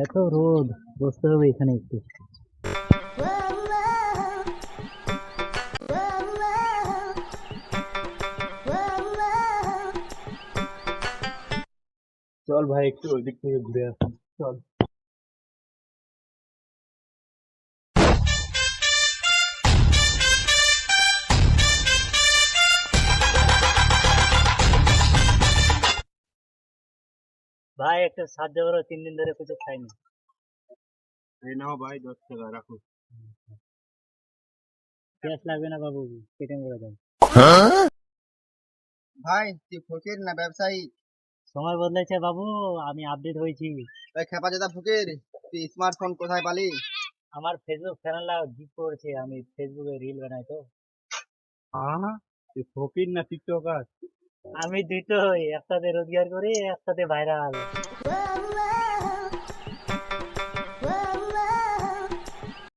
এত রোদ, বসতে হবে এখানে একটু। চল ভাই একটু ওই দিক থেকে ঘুরে আসি। চল। ভাই একটু সাহায্য করো, 3 দিন ধরে কিছু খাইনি। এই নাও ভাই 10 টাকা রাখো। গ্যাস লাগবে না বাবু, পেটিএম করে দাও। ভাই তুই ফকির না ব্যবসায়ী? সময় বদলেছে বাবু, আমি আপডেট হয়েছি। ওই খেপাজেদা ফকির, তুই স্মার্টফোন কোথায় পালি? আমার ফেসবুক ফ্রেন্ডরা গিফট করেছে, আমি ফেসবুকে রিল বানাই তো। তুই ফকির না টিকটকার? আমি দুটোই একসাথে রোজগার করি, একসাথে ভাইরাল।